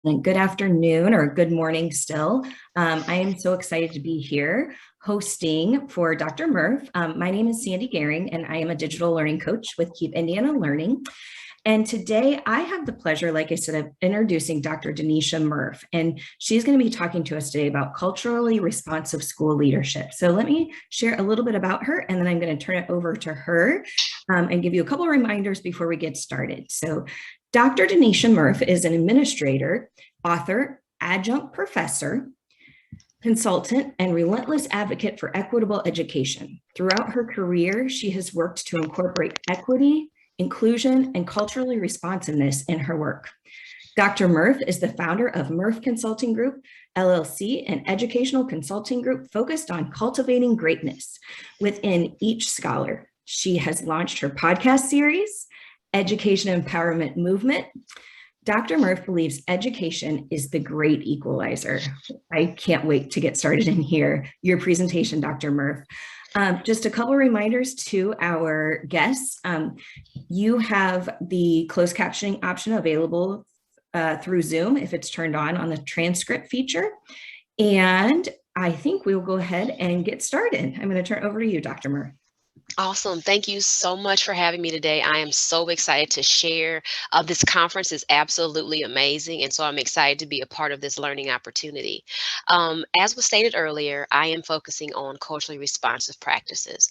And good afternoon or good morning still. I am so excited to be here hosting for Dr. Murff. My name is Sandy Gehring, and I am a digital learning coach with Keep Indiana Learning. And today I have the pleasure, like I said, of introducing Dr. Dennisha Murff, and she's going to be talking to us today about culturally responsive school leadership. So let me share a little bit about her, and then I'm going to turn it over to her and give you a couple of reminders before we get started. So Dr. Dennisha Murff is an administrator, author, adjunct professor, consultant, and relentless advocate for equitable education. Throughout her career, she has worked to incorporate equity, inclusion, and culturally responsiveness in her work. Dr. Murff is the founder of Murff Consulting Group, LLC, an educational consulting group focused on cultivating greatness within each scholar. She has launched her podcast series, Education Empowerment Movement. Dr. Murff believes education is the great equalizer. I can't wait to get started and hear your presentation, Dr. Murff. Just a couple reminders to our guests. You have the closed captioning option available through Zoom if it's turned on the transcript feature. And I think we will go ahead and get started. I'm going to turn it over to you, Dr. Murff. Awesome. Thank you so much for having me today. I am so excited to share. This conference is absolutely amazing. And so I'm excited to be a part of this learning opportunity. As was stated earlier, I am focusing on culturally responsive practices.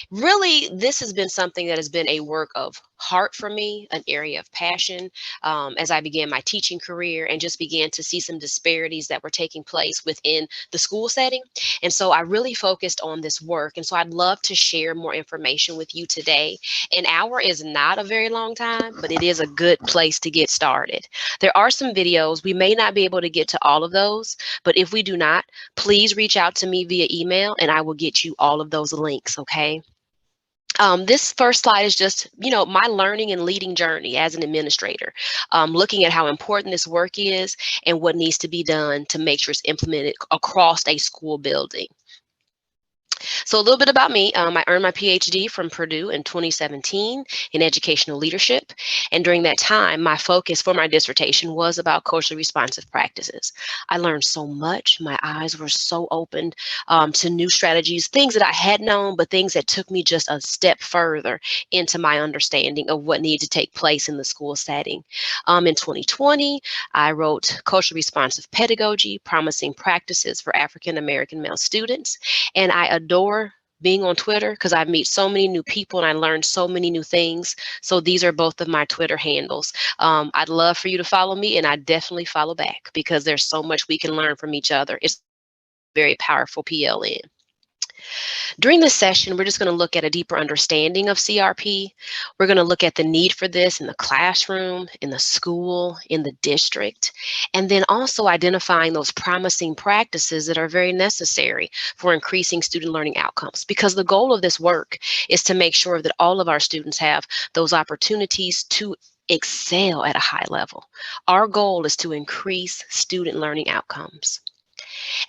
Really, this has been something that has been a work of heart for me, an area of passion, as I began my teaching career and just began to see some disparities that were taking place within the school setting. And so I really focused on this work. And so I'd love to share more information with you today. An hour is not a very long time, but it is a good place to get started. There are some videos. We may not be able to get to all of those, but if we do not, please reach out to me via email and I will get you all of those links, okay? This first slide is just, my learning and leading journey as an administrator, looking at how important this work is and what needs to be done to make sure it's implemented across a school building. So a little bit about me. I earned my PhD from Purdue in 2017 in educational leadership. And during that time, my focus for my dissertation was about culturally responsive practices. I learned so much. My eyes were so opened to new strategies, things that I had known, but things that took me just a step further into my understanding of what needed to take place in the school setting. In 2020, I wrote Culturally Responsive Pedagogy, Promising Practices for African American Male Students. And I adore being on Twitter because I meet so many new people and I learn so many new things. So these are both of my Twitter handles. I'd love for you to follow me, and I definitely follow back because there's so much we can learn from each other. It's very powerful PLN. During this session, we're just going to look at a deeper understanding of CRP. We're going to look at the need for this in the classroom, in the school, in the district, and then also identifying those promising practices that are very necessary for increasing student learning outcomes. Because the goal of this work is to make sure that all of our students have those opportunities to excel at a high level. Our goal is to increase student learning outcomes.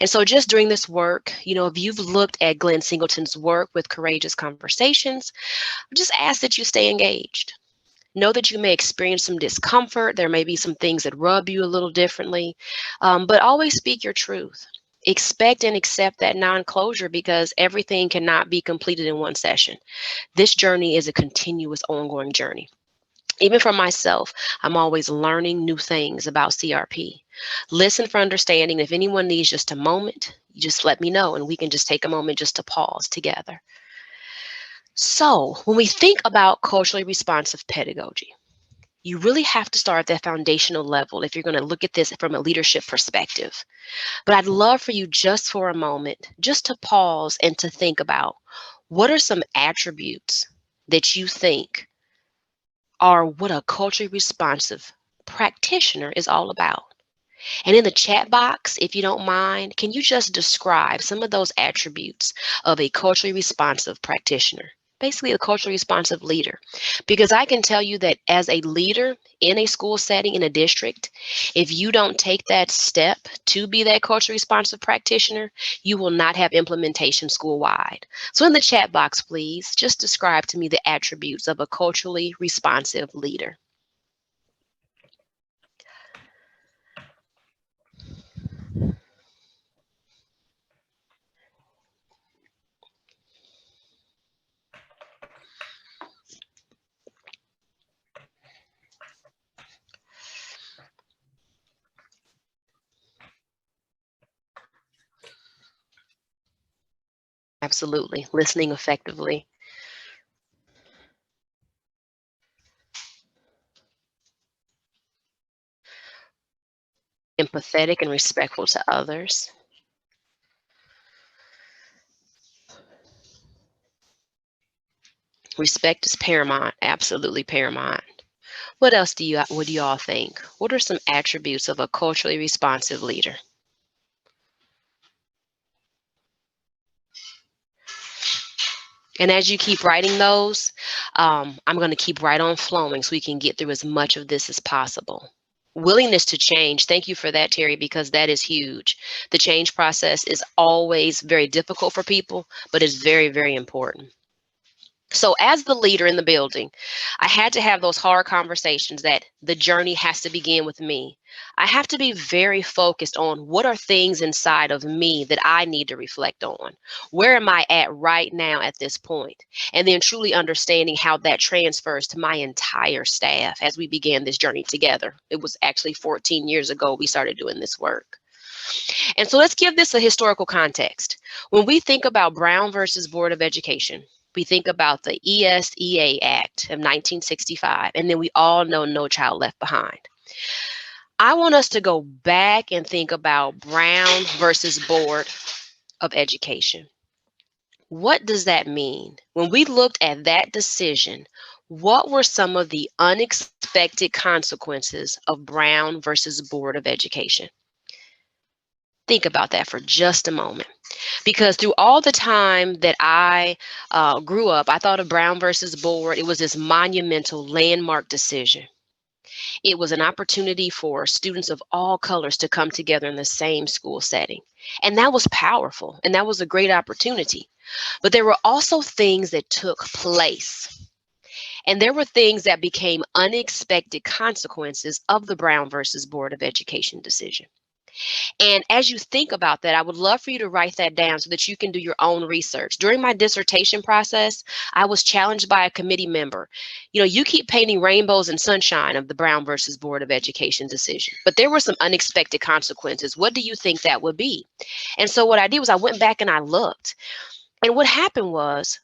And so just during this work, if you've looked at Glenn Singleton's work with Courageous Conversations, just ask that you stay engaged. Know that you may experience some discomfort. There may be some things that rub you a little differently, but always speak your truth. Expect and accept that non-closure because everything cannot be completed in one session. This journey is a continuous, ongoing journey. Even for myself, I'm always learning new things about CRP. Listen for understanding. If anyone needs just a moment, you just let me know and we can just take a moment just to pause together. So when we think about culturally responsive pedagogy, you really have to start at that foundational level if you're going to look at this from a leadership perspective. But I'd love for you just for a moment, just to pause and to think about what are some attributes that you think are what a culturally responsive practitioner is all about. And in the chat box, if you don't mind, can you just describe some of those attributes of a culturally responsive practitioner? Basically a culturally responsive leader. Because I can tell you that as a leader in a school setting, in a district, if you don't take that step to be that culturally responsive practitioner, you will not have implementation school-wide. So in the chat box, please, just describe to me the attributes of a culturally responsive leader. Absolutely. Listening effectively. Empathetic and respectful to others. Respect is paramount, absolutely paramount. What else do you all think? What are some attributes of a culturally responsive leader? And as you keep writing those, I'm going to keep right on flowing so we can get through as much of this as possible. Willingness to change. Thank you for that, Terry, because that is huge. The change process is always very difficult for people, but it's very, very important. So as the leader in the building, I had to have those hard conversations that the journey has to begin with me. I have to be very focused on what are things inside of me that I need to reflect on. Where am I at right now at this point? And then truly understanding how that transfers to my entire staff as we began this journey together. It was actually 14 years ago we started doing this work. And so let's give this a historical context. When we think about Brown versus Board of Education, we think about the ESEA Act of 1965, and then we all know No Child Left Behind. I want us to go back and think about Brown versus Board of Education. What does that mean? When we looked at that decision, what were some of the unexpected consequences of Brown versus Board of Education? Think about that for just a moment. Because through all the time that I grew up, I thought of Brown versus Board. It was this monumental landmark decision. It was an opportunity for students of all colors to come together in the same school setting. And that was powerful. And that was a great opportunity. But there were also things that took place. And there were things that became unexpected consequences of the Brown versus Board of Education decision. And as you think about that, I would love for you to write that down so that you can do your own research. During my dissertation process, I was challenged by a committee member. You know, you keep painting rainbows and sunshine of the Brown versus Board of Education decision, but there were some unexpected consequences. What do you think that would be? And so what I did was I went back and I looked. And what happened was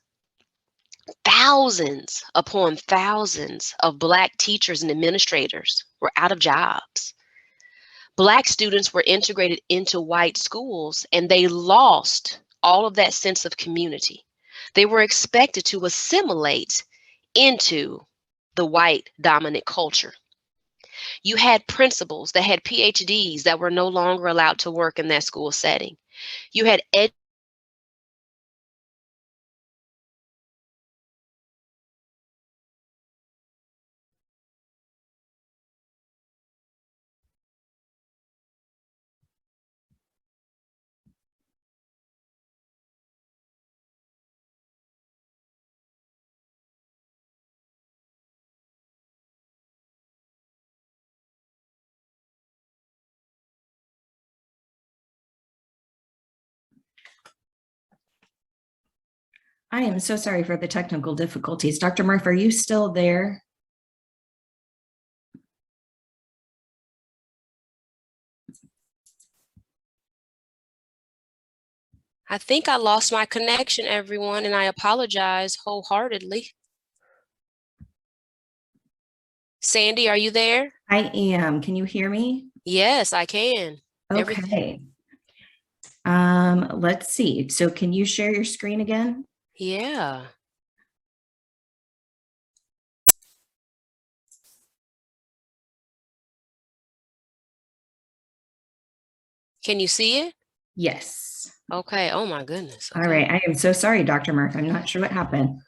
thousands upon thousands of Black teachers and administrators were out of jobs. Black students were integrated into white schools and they lost all of that sense of community. They were expected to assimilate into the white dominant culture. You had principals that had PhDs that were no longer allowed to work in that school setting. You had I am so sorry for the technical difficulties. Dr. Murff, are you still there? I think I lost my connection, everyone, and I apologize wholeheartedly. Sandy, are you there? I am. Can you hear me? Yes, I can. Okay. Let's see. So can you share your screen again? Yeah. Can you see it? Yes. Okay. Oh my goodness. Okay. All right. I am so sorry, Dr. Murph. I'm not sure what happened.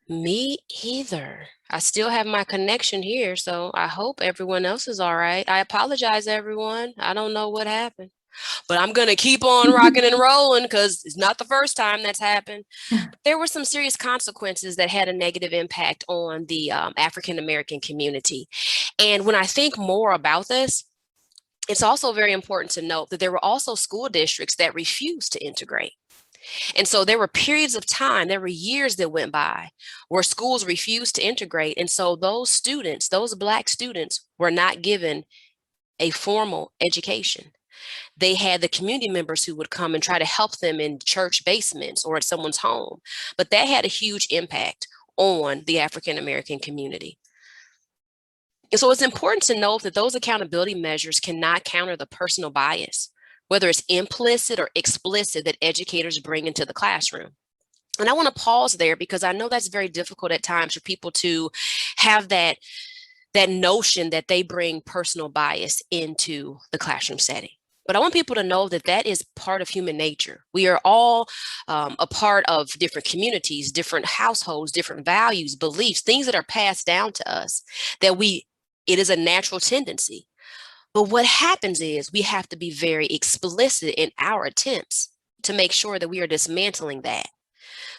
Me either. I still have my connection here, so I hope everyone else is all right. I apologize, everyone. I don't know what happened, but I'm going to keep on rocking and rolling because it's not the first time that's happened. There were some serious consequences that had a negative impact on the African-American community. And when I think more about this, it's also very important to note that there were also school districts that refused to integrate. And so there were periods of time, there were years that went by where schools refused to integrate. And so those students, those Black students, were not given a formal education. They had the community members who would come and try to help them in church basements or at someone's home. But that had a huge impact on the African American community. And so it's important to note that those accountability measures cannot counter the personal bias, whether it's implicit or explicit, that educators bring into the classroom. And I want to pause there because I know that's very difficult at times for people to have that notion that they bring personal bias into the classroom setting. But I want people to know that that is part of human nature. We are all a part of different communities, different households, different values, beliefs, things that are passed down to us that it is a natural tendency. But what happens is we have to be very explicit in our attempts to make sure that we are dismantling that.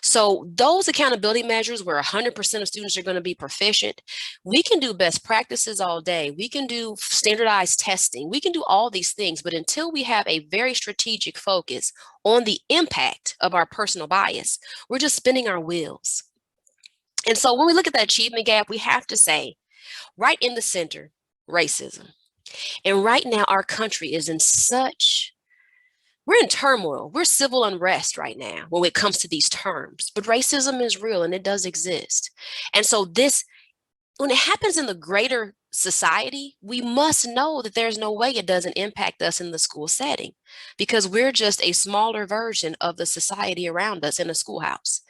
So those accountability measures where 100% of students are going to be proficient, we can do best practices all day. We can do standardized testing. We can do all these things. But until we have a very strategic focus on the impact of our personal bias, we're just spinning our wheels. And so when we look at that achievement gap, we have to say, right in the center, racism. And right now, our country is we're in turmoil. We're civil unrest right now when it comes to these terms. But racism is real and it does exist. And so when it happens in the greater society, we must know that there's no way it doesn't impact us in the school setting because we're just a smaller version of the society around us in a schoolhouse.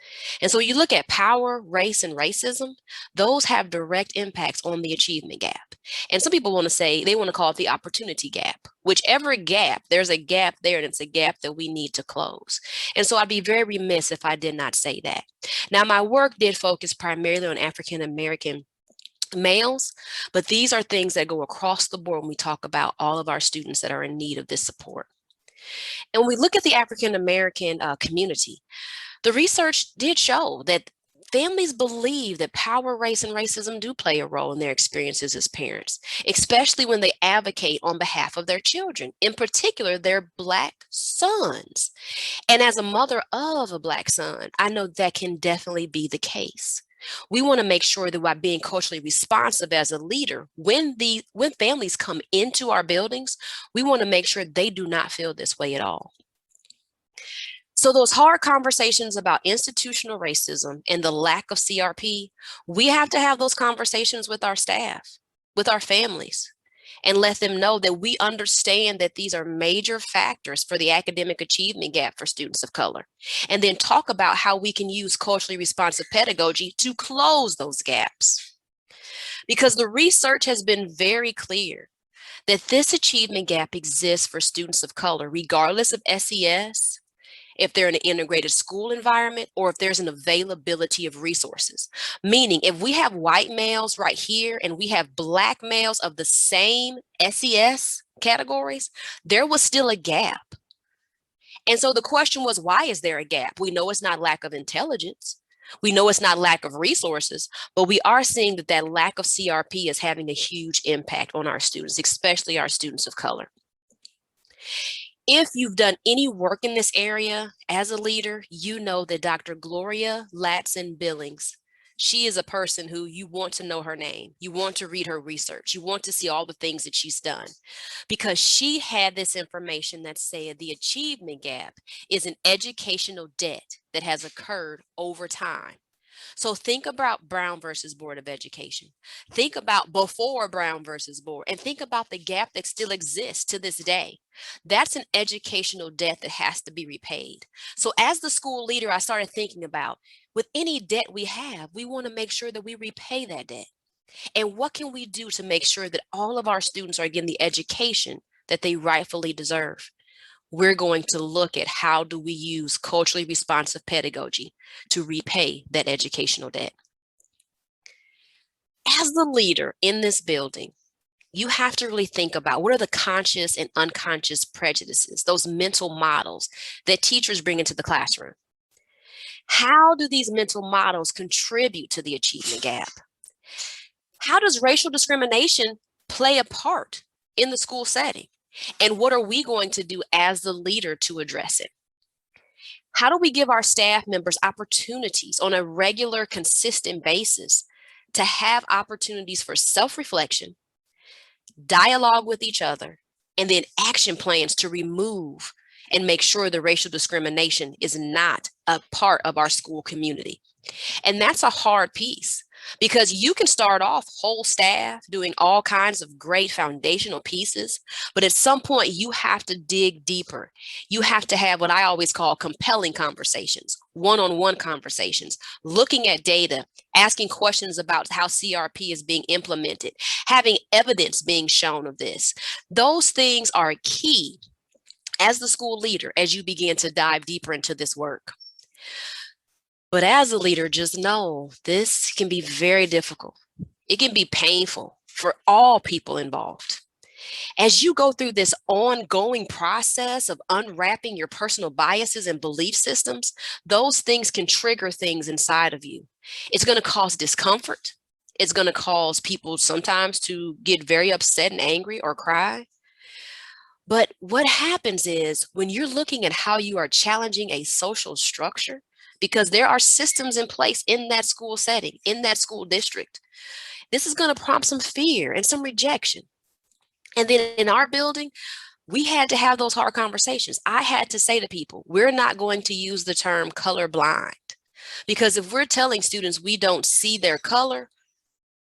And so you look at power, race, and racism, those have direct impacts on the achievement gap. And some people want to say, they want to call it the opportunity gap. Whichever gap, there's a gap there and it's a gap that we need to close. And so I'd be very remiss if I did not say that. Now, my work did focus primarily on African American males, but these are things that go across the board when we talk about all of our students that are in need of this support. And when we look at the African American community, the research did show that families believe that power, race, and racism do play a role in their experiences as parents, especially when they advocate on behalf of their children, in particular, their Black sons. And as a mother of a Black son, I know that can definitely be the case. We want to make sure that by being culturally responsive as a leader, when families come into our buildings, we want to make sure they do not feel this way at all. So those hard conversations about institutional racism and the lack of CRP, we have to have those conversations with our staff, with our families, and let them know that we understand that these are major factors for the academic achievement gap for students of color. And then talk about how we can use culturally responsive pedagogy to close those gaps. Because the research has been very clear that this achievement gap exists for students of color, regardless of SES, if they're in an integrated school environment, or if there's an availability of resources. Meaning, if we have white males right here and we have Black males of the same SES categories, there was still a gap. And so the question was, why is there a gap? We know it's not lack of intelligence. We know it's not lack of resources, but we are seeing that lack of CRP is having a huge impact on our students, especially our students of color. If you've done any work in this area as a leader, you know that Dr. Gloria Latson Billings, she is a person who you want to know her name. You want to read her research. You want to see all the things that she's done because she had this information that said the achievement gap is an educational debt that has occurred over time. So think about Brown versus Board of Education. Think about before Brown versus Board, and think about the gap that still exists to this day. That's an educational debt that has to be repaid. So as the school leader, I started thinking about, with any debt we have, we want to make sure that we repay that debt. And what can we do to make sure that all of our students are getting the education that they rightfully deserve? We're going to look at how do we use culturally responsive pedagogy to repay that educational debt. As the leader in this building, you have to really think about what are the conscious and unconscious prejudices, those mental models that teachers bring into the classroom. How do these mental models contribute to the achievement gap? How does racial discrimination play a part in the school setting? And what are we going to do as the leader to address it? How do we give our staff members opportunities on a regular, consistent basis to have opportunities for self-reflection, dialogue with each other, and then action plans to remove and make sure the racial discrimination is not a part of our school community. And that's a hard piece because you can start off whole staff doing all kinds of great foundational pieces, but at some point you have to dig deeper. You have to have what I always call compelling conversations, one-on-one conversations, looking at data, asking questions about how CRP is being implemented, having evidence being shown of this. Those things are key as the school leader as you begin to dive deeper into this work. But as a leader, just know this can be very difficult. It can be painful for all people involved. As you go through this ongoing process of unwrapping your personal biases and belief systems, those things can trigger things inside of you. It's going to cause discomfort. It's going to cause people sometimes to get very upset and angry or cry. But what happens is when you're looking at how you are challenging a social structure, because there are systems in place in that school setting, in that school district, this is going to prompt some fear and some rejection. And then in our building, we had to have those hard conversations. I had to say to people, we're not going to use the term colorblind, because if we're telling students we don't see their color,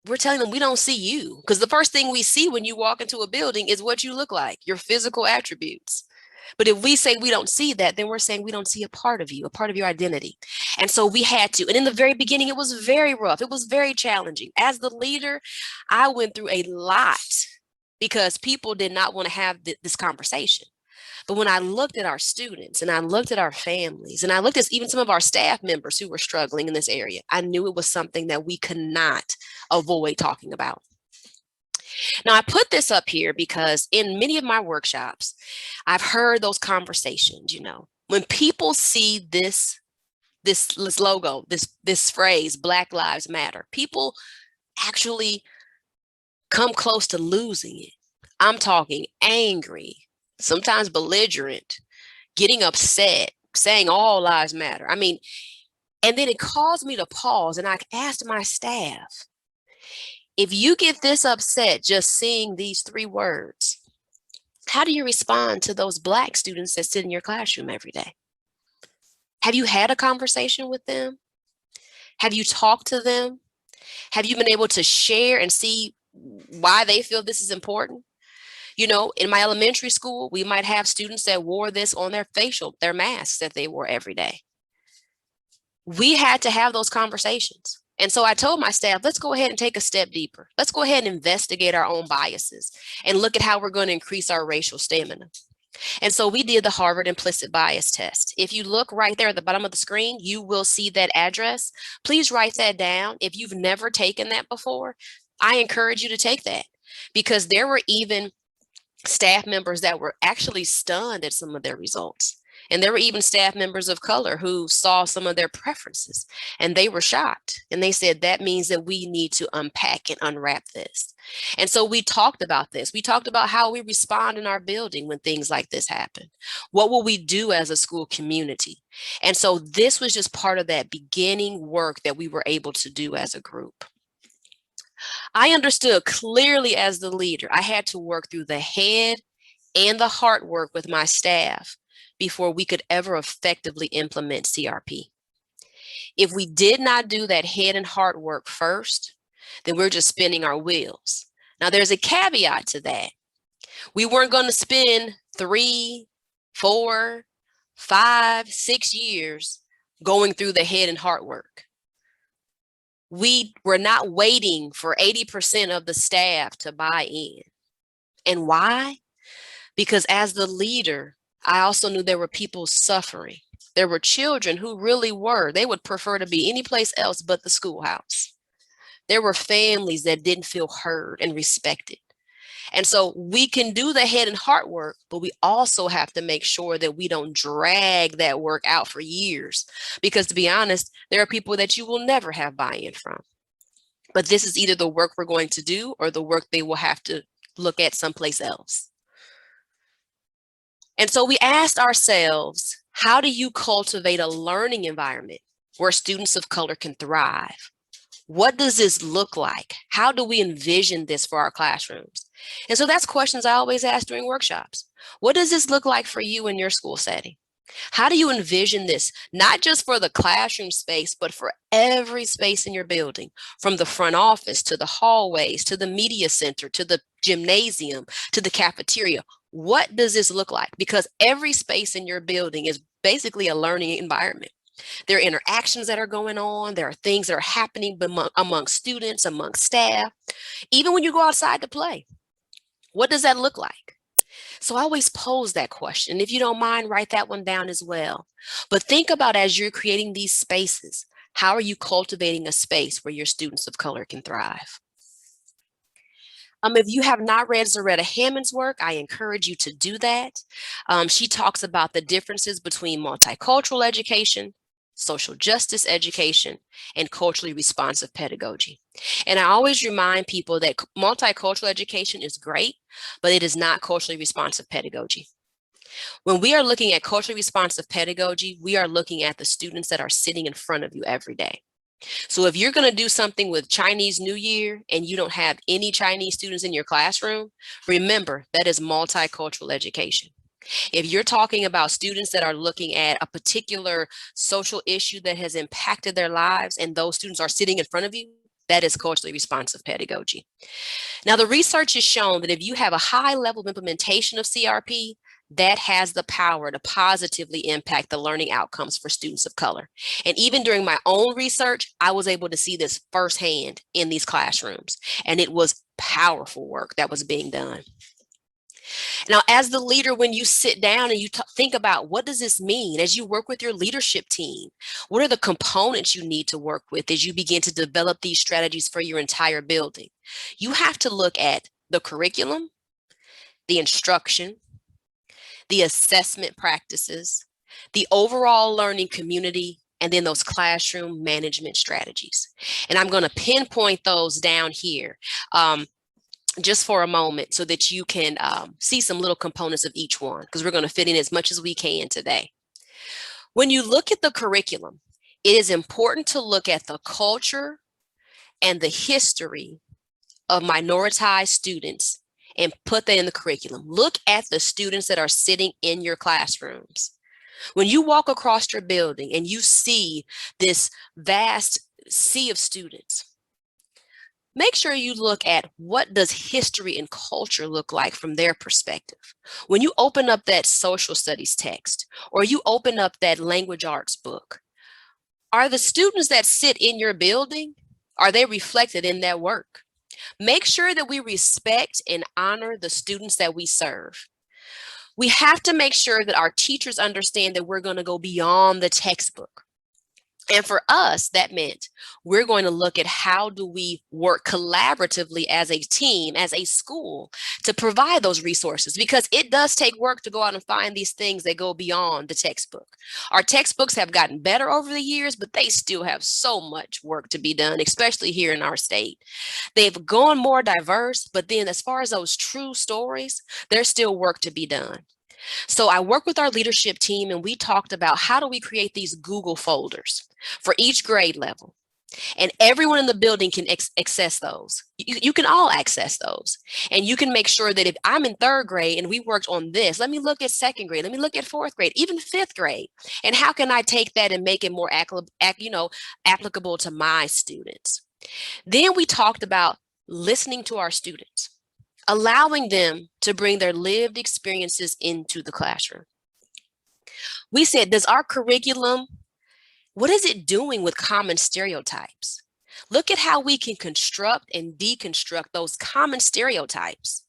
we're telling them we don't see you. Because the first thing we see when you walk into a building is what you look like, your physical attributes. But if we say we don't see that, then we're saying we don't see a part of you, a part of your identity. And so we had to. And in the very beginning, it was very rough. It was very challenging. As the leader, I went through a lot because people did not want to have this conversation. But when I looked at our students and I looked at our families and I looked at even some of our staff members who were struggling in this area, I knew it was something that we could not avoid talking about. Now, I put this up here because in many of my workshops, I've heard those conversations, when people see this logo, this phrase, Black Lives Matter, people actually come close to losing it. I'm talking angry, sometimes belligerent, getting upset, saying all lives matter. I mean, and then it caused me to pause and I asked my staff, if you get this upset just seeing these 3 words, how do you respond to those Black students that sit in your classroom every day? Have you had a conversation with them? Have you talked to them? Have you been able to share and see why they feel this is important? In my elementary school, we might have students that wore this on their masks that they wore every day. We had to have those conversations. And so I told my staff, let's go ahead and take a step deeper. Let's go ahead and investigate our own biases and look at how we're going to increase our racial stamina. And so we did the Harvard Implicit Bias Test. If you look right there at the bottom of the screen, you will see that address. Please write that down. If you've never taken that before, I encourage you to take that, because there were even staff members that were actually stunned at some of their results. And there were even staff members of color who saw some of their preferences and they were shocked. And they said, that means that we need to unpack and unwrap this. And so we talked about this. We talked about how we respond in our building when things like this happen. What will we do as a school community? And so this was just part of that beginning work that we were able to do as a group. I understood clearly as the leader, I had to work through the head and the heart work with my staff before we could ever effectively implement CRP. If we did not do that head and heart work first, then we're just spinning our wheels. Now, there's a caveat to that. We weren't going to spend 3, 4, 5, 6 years going through the head and heart work. We were not waiting for 80% of the staff to buy in. And why? Because as the leader, I also knew there were people suffering. There were children who really they would prefer to be any place else but the schoolhouse. There were families that didn't feel heard and respected. And so we can do the head and heart work, but we also have to make sure that we don't drag that work out for years. Because to be honest, there are people that you will never have buy-in from. But this is either the work we're going to do or the work they will have to look at someplace else. And so we asked ourselves, how do you cultivate a learning environment where students of color can thrive? What does this look like? How do we envision this for our classrooms? And so that's questions I always ask during workshops. What does this look like for you in your school setting? How do you envision this, not just for the classroom space, but for every space in your building, from the front office to the hallways, to the media center, to the gymnasium, to the cafeteria? What does this look like? Because every space in your building is basically a learning environment. There are interactions that are going on. There are things that are happening among students, among staff, even when you go outside to play. What does that look like? So I always pose that question. If you don't mind, write that one down as well. But think about, as you're creating these spaces, how are you cultivating a space where your students of color can thrive? If you have not read Zaretta Hammond's work, I encourage you to do that. She talks about the differences between multicultural education, social justice education, and culturally responsive pedagogy. And I always remind people that multicultural education is great, but it is not culturally responsive pedagogy. When we are looking at culturally responsive pedagogy, we are looking at the students that are sitting in front of you every day. So if you're going to do something with Chinese New Year and you don't have any Chinese students in your classroom, remember that is multicultural education. If you're talking about students that are looking at a particular social issue that has impacted their lives and those students are sitting in front of you, that is culturally responsive pedagogy. Now, the research has shown that if you have a high level of implementation of CRP, that has the power to positively impact the learning outcomes for students of color. And even during my own research, I was able to see this firsthand in these classrooms. And it was powerful work that was being done. Now, as the leader, when you sit down and you think about what does this mean as you work with your leadership team, what are the components you need to work with as you begin to develop these strategies for your entire building? You have to look at the curriculum, the instruction, the assessment practices, the overall learning community, and then those classroom management strategies. And I'm going to pinpoint those down here. Just for a moment so that you can see some little components of each one, because we're going to fit in as much as we can today. When you look at the curriculum, it is important to look at the culture and the history of minoritized students and put that in the curriculum. Look at the students that are sitting in your classrooms. When you walk across your building and you see this vast sea of students, make sure you look at what does history and culture look like from their perspective. When you open up that social studies text or you open up that language arts book, are the students that sit in your building, are they reflected in that work? Make sure that we respect and honor the students that we serve. We have to make sure that our teachers understand that we're going to go beyond the textbook. And for us, that meant we're going to look at how do we work collaboratively as a team, as a school, to provide those resources, because it does take work to go out and find these things that go beyond the textbook. Our textbooks have gotten better over the years, but they still have so much work to be done, especially here in our state. They've gone more diverse, but then as far as those true stories, there's still work to be done. So I worked with our leadership team and we talked about how do we create these Google folders for each grade level. And everyone in the building can access those. You can all access those. And you can make sure that if I'm in third grade and we worked on this, let me look at second grade, let me look at fourth grade, even fifth grade. And how can I take that and make it more applicable to my students? Then we talked about listening to our students, allowing them to bring their lived experiences into the classroom. We said, does our curriculum, what is it doing with common stereotypes? Look at how we can construct and deconstruct those common stereotypes.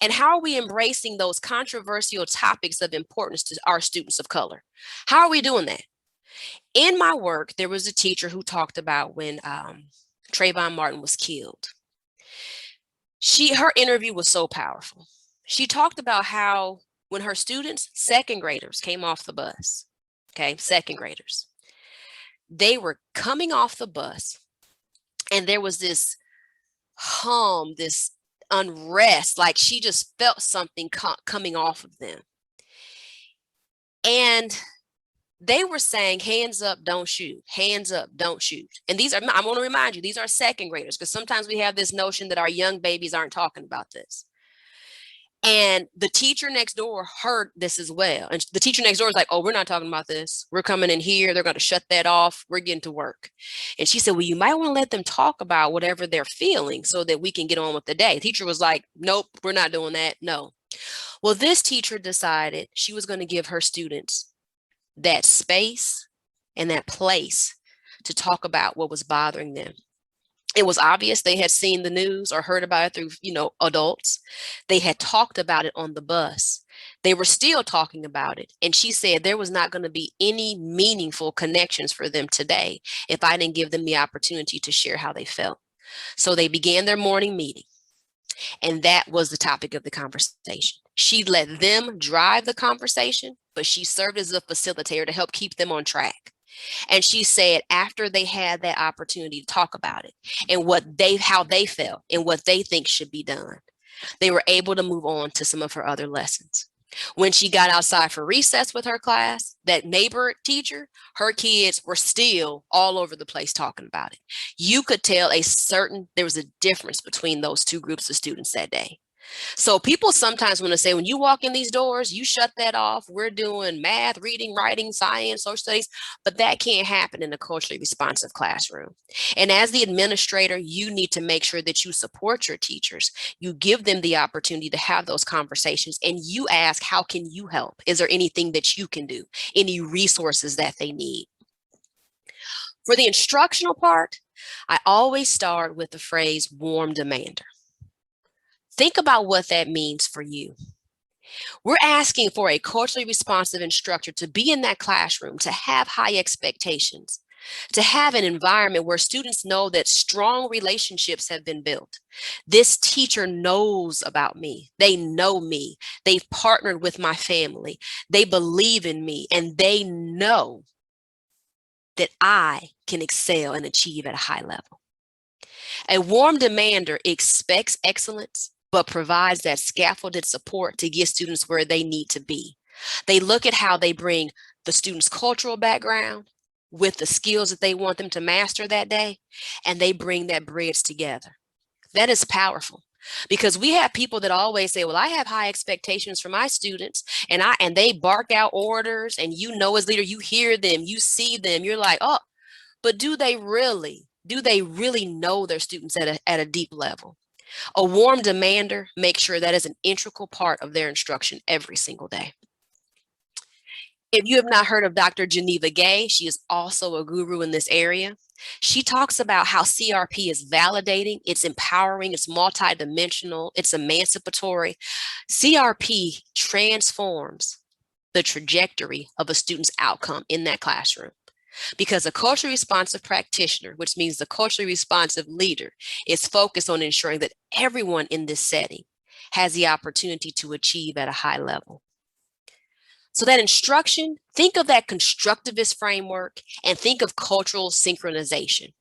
And how are we embracing those controversial topics of importance to our students of color? How are we doing that? In my work, there was a teacher who talked about when Trayvon Martin was killed. Her interview was so powerful. She talked about how when her students, second graders, came off the bus, second graders, they were coming off the bus and there was this hum, this unrest, like she just felt something coming off of them. And They were saying, hands up, don't shoot, hands up, don't shoot. And these are, I want to remind you, these are second graders, because sometimes we have this notion that our young babies aren't talking about this. And the teacher next door heard this as well. And the teacher next door is like, oh, we're not talking about this. We're coming in here. They're going to shut that off. We're getting to work. And she said, well, you might want to let them talk about whatever they're feeling so that we can get on with the day. The teacher was like, nope, we're not doing that. No. Well, this teacher decided she was going to give her students that space and that place to talk about what was bothering them. It was obvious they had seen the news or heard about it through, adults. They had talked about it on the bus. They were still talking about it. And she said there was not going to be any meaningful connections for them today if I didn't give them the opportunity to share how they felt. So they began their morning meeting. And that was the topic of the conversation. She let them drive the conversation, but she served as a facilitator to help keep them on track. And she said after they had that opportunity to talk about it and how they felt and what they think should be done, they were able to move on to some of her other lessons. When she got outside for recess with her class, that neighbor teacher, her kids were still all over the place talking about it. You could tell there was a difference between those two groups of students that day. So people sometimes want to say, when you walk in these doors, you shut that off. We're doing math, reading, writing, science, social studies, but that can't happen in a culturally responsive classroom. And as the administrator, you need to make sure that you support your teachers. You give them the opportunity to have those conversations and you ask, how can you help? Is there anything that you can do? Any resources that they need? For the instructional part, I always start with the phrase warm demander. Think about what that means for you. We're asking for a culturally responsive instructor to be in that classroom, to have high expectations, to have an environment where students know that strong relationships have been built. This teacher knows about me. They know me. They've partnered with my family. They believe in me, and they know that I can excel and achieve at a high level. A warm demander expects excellence, but provides that scaffolded support to get students where they need to be. They look at how they bring the student's cultural background with the skills that they want them to master that day, and they bring that bridge together. That is powerful, because we have people that always say, well, I have high expectations for my students, and they bark out orders, and as leader, you hear them, you see them, you're like, oh, but do they really know their students at a deep level? A warm demander makes sure that is an integral part of their instruction every single day. If you have not heard of Dr. Geneva Gay, she is also a guru in this area. She talks about how CRP is validating, it's empowering, it's multidimensional, it's emancipatory. CRP transforms the trajectory of a student's outcome in that classroom. Because a culturally responsive practitioner, which means the culturally responsive leader, is focused on ensuring that everyone in this setting has the opportunity to achieve at a high level. So that instruction, think of that constructivist framework and think of cultural synchronization.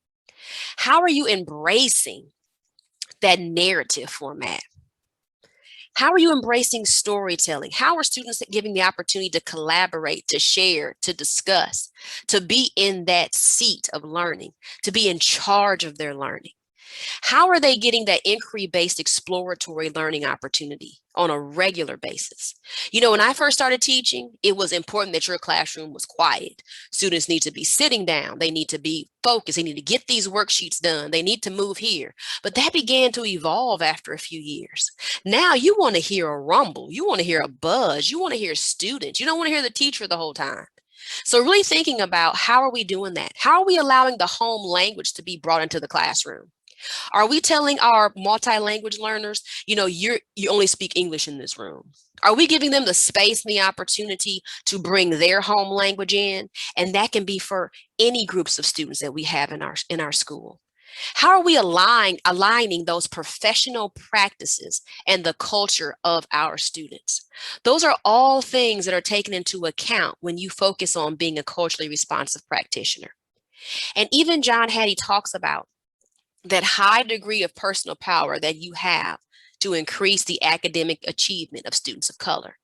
How are you embracing that narrative format? How are you embracing storytelling? How are students giving the opportunity to collaborate, to share, to discuss, to be in that seat of learning, to be in charge of their learning? How are they getting that inquiry-based exploratory learning opportunity on a regular basis? When I first started teaching, it was important that your classroom was quiet. Students need to be sitting down. They need to be focused. They need to get these worksheets done. They need to move here. But that began to evolve after a few years. Now you want to hear a rumble. You want to hear a buzz. You want to hear students. You don't want to hear the teacher the whole time. So really thinking about, how are we doing that? How are we allowing the home language to be brought into the classroom? Are we telling our multi-language learners, you only speak English in this room? Are we giving them the space and the opportunity to bring their home language in? And that can be for any groups of students that we have in our school. How are we aligning those professional practices and the culture of our students? Those are all things that are taken into account when you focus on being a culturally responsive practitioner. And even John Hattie talks about that high degree of personal power that you have to increase the academic achievement of students of color.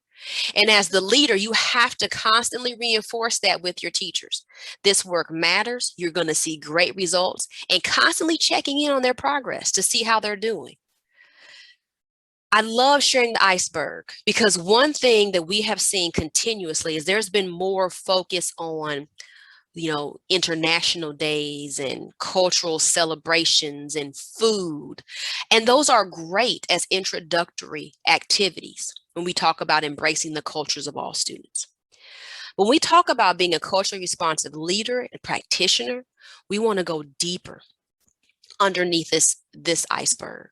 And as the leader, you have to constantly reinforce that with your teachers. This work matters. You're going to see great results, and constantly checking in on their progress to see how they're doing. I love sharing the iceberg, because one thing that we have seen continuously is there's been more focus on, international days and cultural celebrations and food. And those are great as introductory activities when we talk about embracing the cultures of all students. When we talk about being a culturally responsive leader and practitioner, we want to go deeper underneath this iceberg.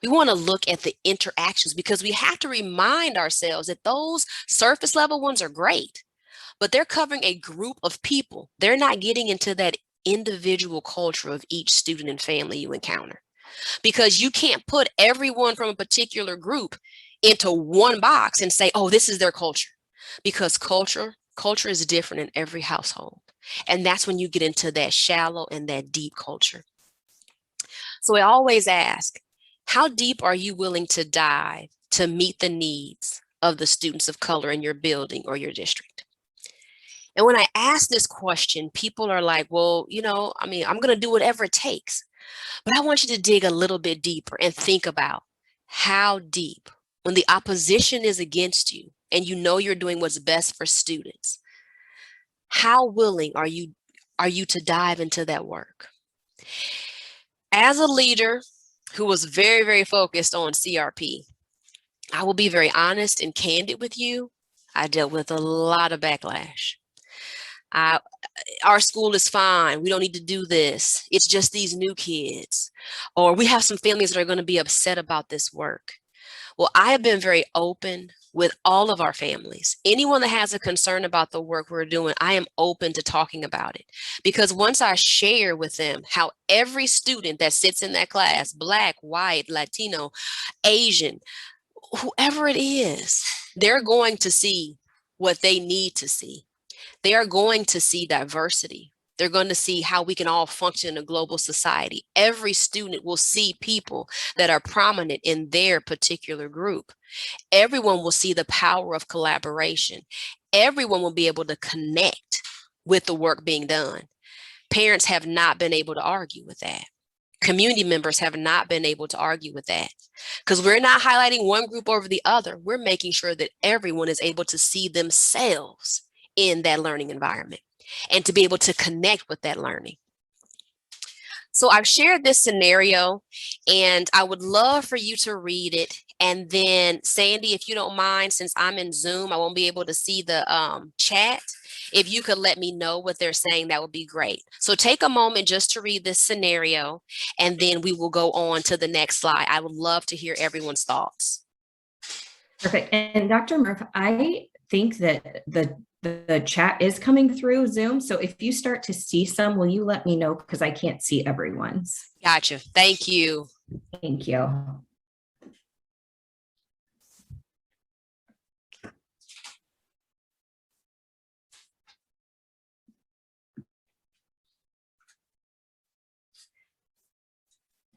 We want to look at the interactions, because we have to remind ourselves that those surface level ones are great, but they're covering a group of people. They're not getting into that individual culture of each student and family you encounter, because you can't put everyone from a particular group into one box and say, oh, this is their culture, because culture is different in every household. And that's when you get into that shallow and that deep culture. So I always ask, how deep are you willing to dive to meet the needs of the students of color in your building or your district? And when I ask this question, people are like, well, I'm going to do whatever it takes. But I want you to dig a little bit deeper and think about how deep, when the opposition is against you and you know you're doing what's best for students, how willing are you to dive into that work? As a leader who was very, very focused on CRP, I will be very honest and candid with you. I dealt with a lot of backlash. Our school is fine. We don't need to do this. It's just these new kids. Or we have some families that are going to be upset about this work. Well, I have been very open with all of our families. Anyone that has a concern about the work we're doing, I am open to talking about it. Because once I share with them how every student that sits in that class, Black, white, Latino, Asian, whoever it is, they're going to see what they need to see. They are going to see diversity. They're going to see how we can all function in a global society. Every student will see people that are prominent in their particular group. Everyone will see the power of collaboration. Everyone will be able to connect with the work being done. Parents have not been able to argue with that. Community members have not been able to argue with that, because we're not highlighting one group over the other. We're making sure that everyone is able to see themselves in that learning environment and to be able to connect with that learning. So I've shared this scenario, and I would love for you to read it. And then Sandy, if you don't mind, since I'm in Zoom, I won't be able to see the chat. If you could let me know what they're saying, that would be great. So take a moment just to read this scenario, and then we will go on to the next slide. I would love to hear everyone's thoughts. Perfect. And Dr. Murph, I think that the chat is coming through Zoom. So if you start to see some, will you let me know? Because I can't see everyone's. Gotcha. Thank you. Thank you.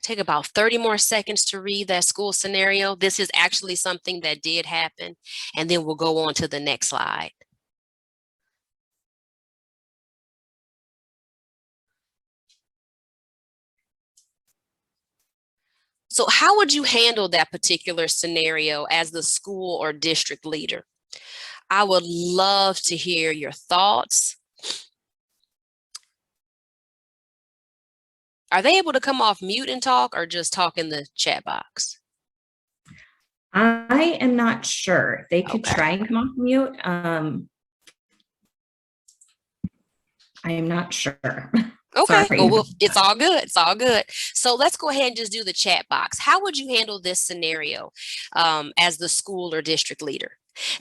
Take about 30 more seconds to read that school scenario. This is actually something that did happen, and then we'll go on to the next slide. So how would you handle that particular scenario as the school or district leader? I would love to hear your thoughts. Are they able to come off mute and talk, or just talk in the chat box? I am not sure. They could try and come off mute. I am not sure. Okay, Sorry. well, it's all good. It's all good. So let's go ahead and just do the chat box. How would you handle this scenario as the school or district leader?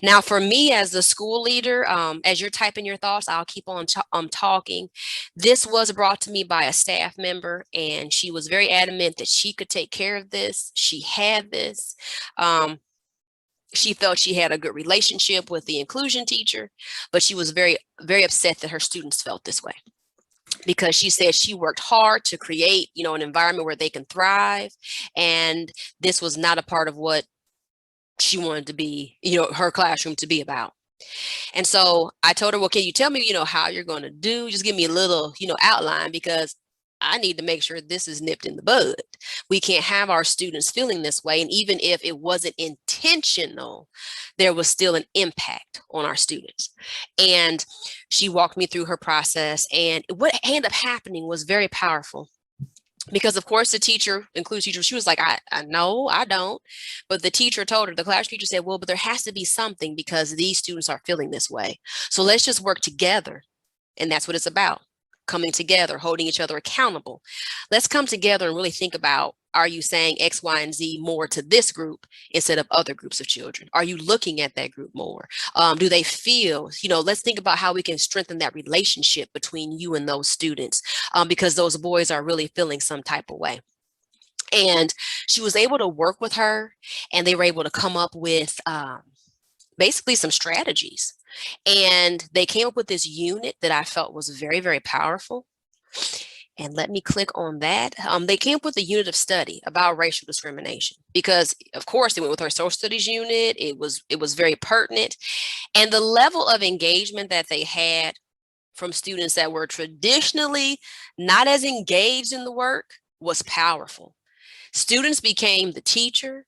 Now, for me as the school leader, as you're typing your thoughts, I'll keep on talking. This was brought to me by a staff member, and she was very adamant that she could take care of this. She had this. She felt she had a good relationship with the inclusion teacher, but she was very, very upset that her students felt this way, because she said she worked hard to create, an environment where they can thrive. And this was not a part of what she wanted to be, her classroom to be about. And so I told her, well, can you tell me, how you're going to do? Just give me a little, outline, because I need to make sure this is nipped in the bud. We can't have our students feeling this way. And even if it wasn't intentional, there was still an impact on our students. And she walked me through her process. And what ended up happening was very powerful. Because of course the teacher, includes teacher, she was like, I know, I don't. But the teacher told her, the class teacher said, well, but there has to be something because these students are feeling this way. So let's just work together. And that's what it's about. Coming together, holding each other accountable. Let's come together and really think about, are you saying X, Y, and Z more to this group instead of other groups of children? Are you looking at that group more? Do they feel, let's think about how we can strengthen that relationship between you and those students, because those boys are really feeling some type of way. And she was able to work with her, and they were able to come up with basically some strategies. And they came up with this unit that I felt was very, very powerful. And let me click on that. They came up with a unit of study about racial discrimination because, of course, they went with our social studies unit. It was very pertinent. And the level of engagement that they had from students that were traditionally not as engaged in the work was powerful. Students became the teacher.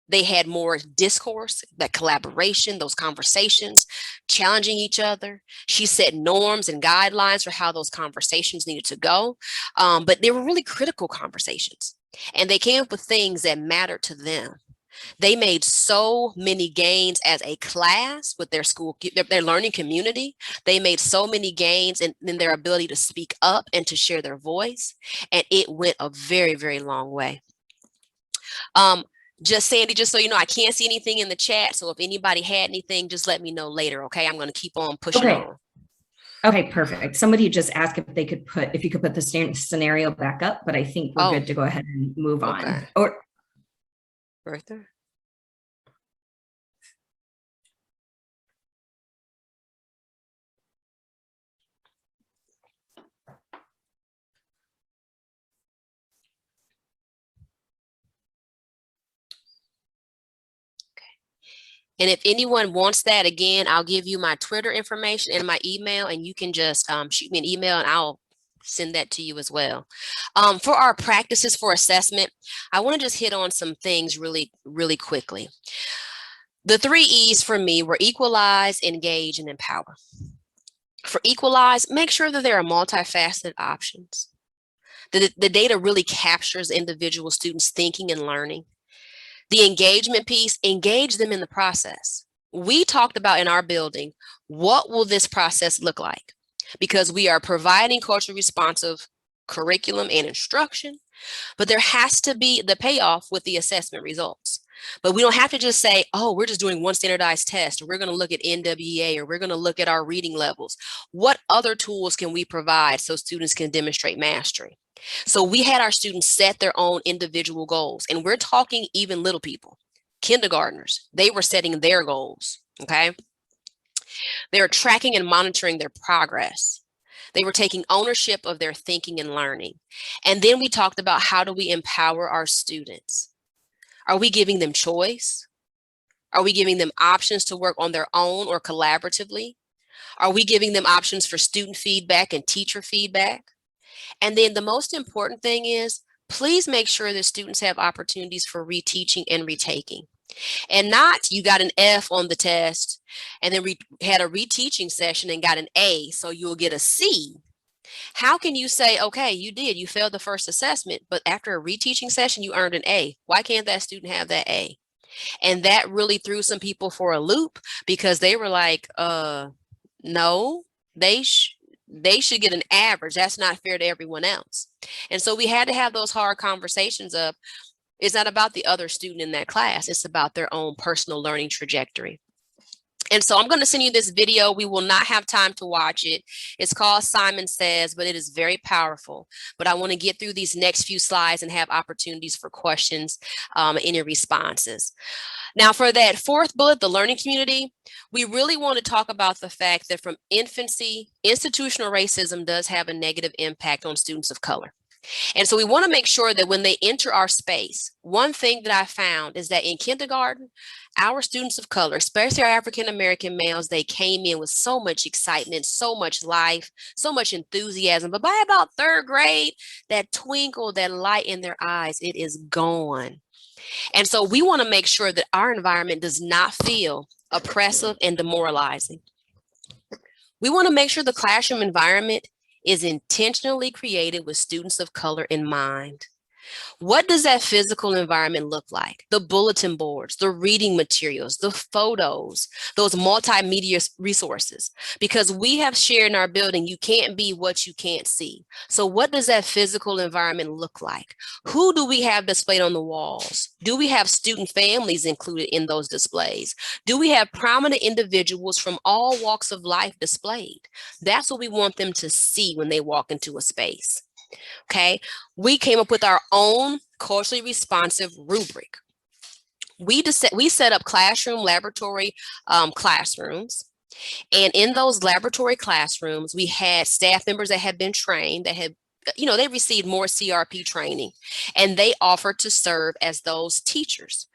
They had more discourse, that collaboration, those conversations, challenging each other. She set norms and guidelines for how those conversations needed to go. But they were really critical conversations. And they came up with things that mattered to them. They made so many gains as a class with their school, their learning community. They made so many gains in their ability to speak up and to share their voice. And it went a very, very long way. Just Sandy, just so you know, I can't see anything in the chat. So if anybody had anything, just let me know later. Okay. I'm going to keep on pushing on. Okay, perfect. Somebody just asked if you could put the scenario back up, but I think we're good to go ahead and move on. Or Bertha? And if anyone wants that, again, I'll give you my Twitter information and my email, and you can just shoot me an email and I'll send that to you as well. For our practices for assessment, I want to just hit on some things really, really quickly. The 3 E's for me were equalize, engage, and empower. For equalize, make sure that there are multifaceted options. The data really captures individual students' thinking and learning. The engagement piece, engage them in the process. We talked about in our building, what will this process look like? Because we are providing culturally responsive curriculum and instruction, but there has to be the payoff with the assessment results. But we don't have to just say, oh, we're just doing one standardized test, or we're going to look at NWEA, or we're going to look at our reading levels. What other tools can we provide so students can demonstrate mastery? So we had our students set their own individual goals, and we're talking even little people, kindergartners, they were setting their goals, okay? They were tracking and monitoring their progress. They were taking ownership of their thinking and learning. And then we talked about, how do we empower our students? Are we giving them choice? Are we giving them options to work on their own or collaboratively? Are we giving them options for student feedback and teacher feedback? And then the most important thing is, please make sure that students have opportunities for reteaching and retaking. And not, you got an F on the test and then we had a reteaching session and got an A, so you'll get a C. How can you say, okay, you failed the first assessment, but after a reteaching session, you earned an A? Why can't that student have that A? And that really threw some people for a loop, because they were like, no, they should get an average. That's not fair to everyone else. And so we had to have those hard conversations of, it's not about the other student in that class. It's about their own personal learning trajectory. And so I'm going to send you this video. We will not have time to watch it. It's called Simon Says, but it is very powerful. But I want to get through these next few slides and have opportunities for questions, any responses. Now, for that 4th bullet, the learning community, we really want to talk about the fact that from infancy, institutional racism does have a negative impact on students of color. And so we want to make sure that when they enter our space, one thing that I found is that in kindergarten, our students of color, especially our African-American males, they came in with so much excitement, so much life, so much enthusiasm. But by about third grade, that twinkle, that light in their eyes, it is gone. And so we want to make sure that our environment does not feel oppressive and demoralizing. We want to make sure the classroom environment is intentionally created with students of color in mind. What does that physical environment look like? The bulletin boards, the reading materials, the photos, those multimedia resources. Because we have shared in our building, you can't be what you can't see. So what does that physical environment look like? Who do we have displayed on the walls? Do we have student families included in those displays? Do we have prominent individuals from all walks of life displayed? That's what we want them to see when they walk into a space. Okay, we came up with our own culturally responsive rubric. We set up classroom laboratory classrooms. And in those laboratory classrooms, we had staff members that had been trained, that had, they received more CRP training, and they offered to serve as those teachers,